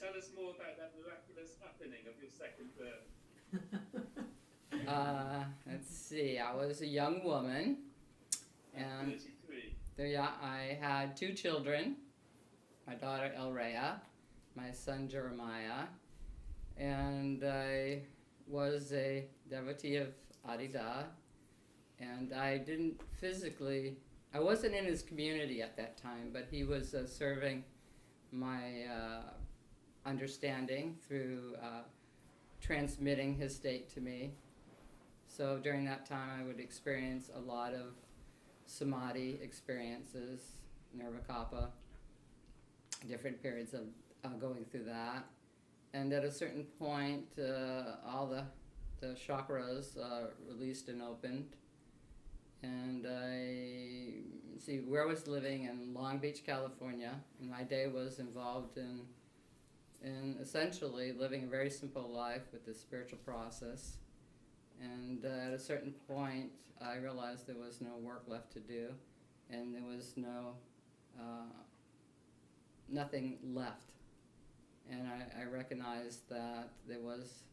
tell us more about that miraculous happening of your second birth. Let's see. I was a young woman, and 33. I had 2 children. My daughter El Rhea, my son Jeremiah, and I was a devotee of Adida, and I didn't physically. I wasn't in his community at that time, but he was serving my understanding through transmitting his state to me. So during that time I would experience a lot of samadhi experiences, nirvikapa, different periods of going through that. And at a certain point, all the chakras released and opened. And where I was living in Long Beach, California, and my day was involved in essentially living a very simple life with this spiritual process. And at a certain point, I realized there was no work left to do, and there was nothing left. And I recognized that there was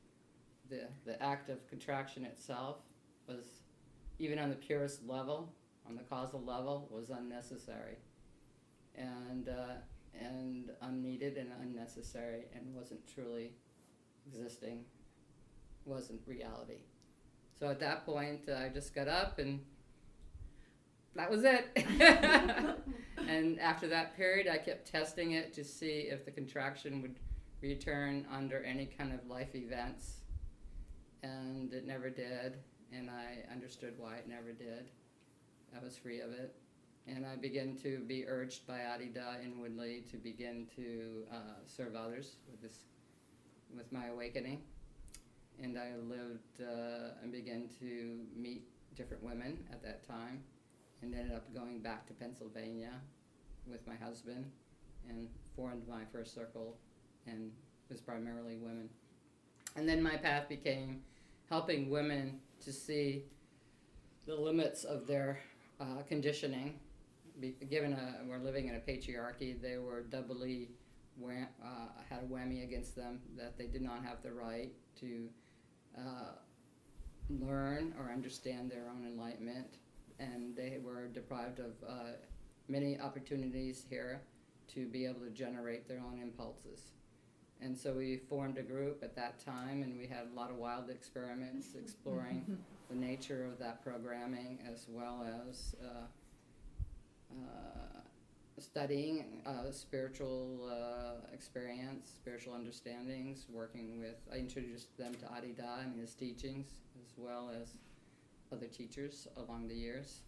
the act of contraction itself was, even on the purest level, on the causal level, was unnecessary and unneeded and unnecessary, and wasn't truly existing, wasn't reality. So at that point, I just got up and that was it. And after that period, I kept testing it to see if the contraction would return under any kind of life events, and it never did, and I understood why it never did. I was free of it, and I began to be urged by Adida inwardly to begin to serve others with my awakening. And I lived and began to meet different women at that time, and ended up going back to Pennsylvania with my husband and formed my first circle, and it was primarily women. And then my path became helping women to see the limits of their conditioning. Given we're living in a patriarchy, they were doubly had a whammy against them, that they did not have the right to learn or understand their own enlightenment, and they were deprived of many opportunities here to be able to generate their own impulses. And so we formed a group at that time, and we had a lot of wild experiments exploring the nature of that programming, as well as studying spiritual experience, spiritual understandings, working with, I introduced them to Adida and his teachings, as well as other teachers along the years.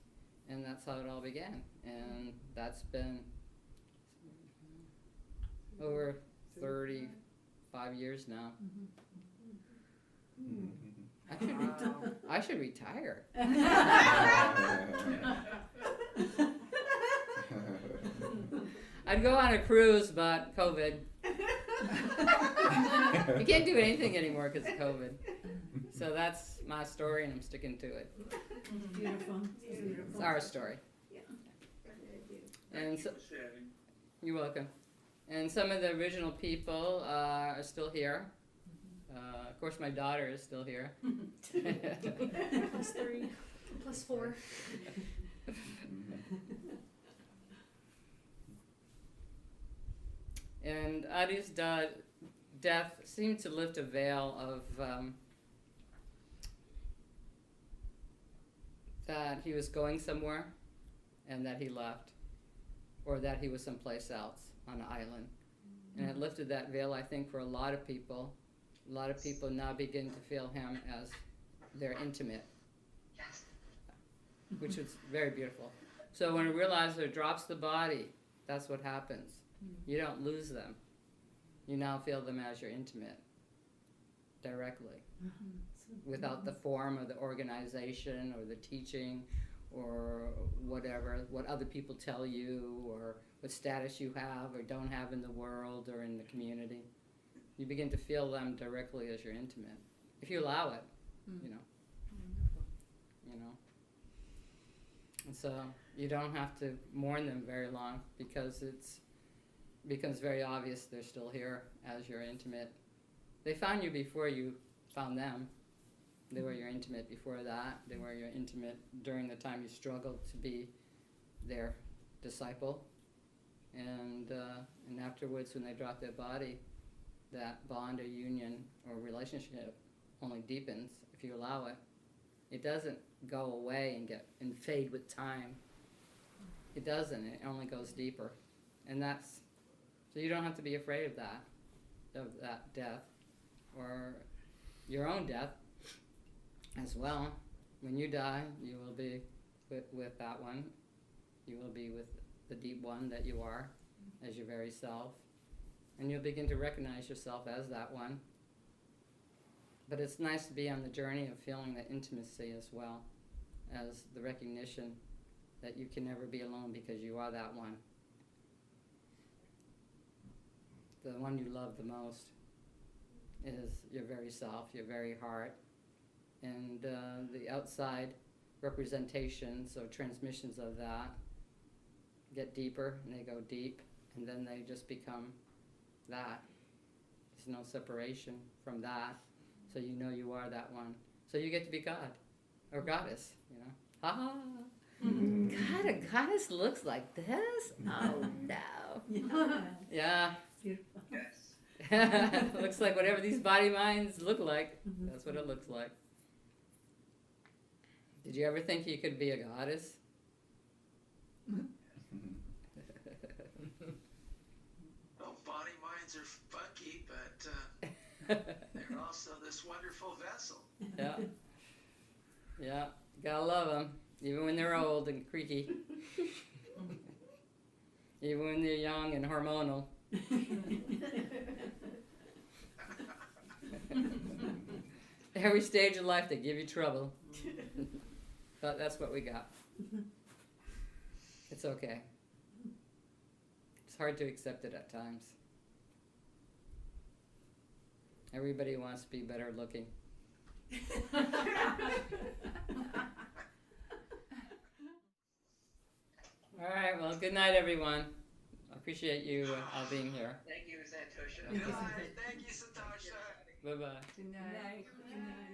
And that's how it all began. And that's been over 35 years now. I should retire. I'd go on a cruise, but COVID. You can't do anything anymore because of COVID. So that's my story, and I'm sticking to it. Beautiful. It's our story. Yeah. And so, you're welcome. And some of the original people are still here. Of course, my daughter is still here. Plus 3, plus 4. And Adi's death seemed to lift a veil of that he was going somewhere and that he left, or that he was someplace else on an island. And it lifted that veil, I think, for a lot of people. A lot of people now begin to feel him as their intimate, which is very beautiful. So when a realizer drops the body, that's what happens. You don't lose them. You now feel them as your intimate, directly, without the form of the organization or the teaching or whatever, what other people tell you or what status you have or don't have in the world or in the community. You begin to feel them directly as your intimate, if you allow it, you know. And so you don't have to mourn them very long, because becomes very obvious they're still here as your intimate. They found you before you found them. They were your intimate before that. They were your intimate during the time you struggled to be their disciple. And afterwards, when they drop their body, that bond or union or relationship only deepens if you allow it. It doesn't go away and fade with time. It doesn't. It only goes deeper. And so you don't have to be afraid of that death, or your own death as well. When you die, you will be with that one. You will be with the deep one that you are as your very self. And you'll begin to recognize yourself as that one. But it's nice to be on the journey of feeling the intimacy as well as the recognition that you can never be alone because you are that one. The one you love the most is your very self, your very heart. And the outside representations or transmissions of that get deeper, and they go deep, and then they just become that. There's no separation from that. So you know you are that one. So you get to be God or goddess, you know. Ha! God, a goddess looks like this? Oh no. Yeah. Beautiful. Yes. Looks like whatever these body minds look like. That's what it looks like. Did you ever think you could be a goddess? Well, body minds are funky, but they're also this wonderful vessel. Yeah. Yeah. Gotta love them, even when they're old and creaky. Even when they're young and hormonal. Every stage of life they give you trouble. But that's what we got. It's okay. It's hard to accept it at times. Everybody wants to be better looking. All right, well, good night, everyone. I appreciate you all being here. Thank you, Santosha. Thank you, Good night. Santosha. Thank you, Santosha. Bye-bye. Good night. Good night.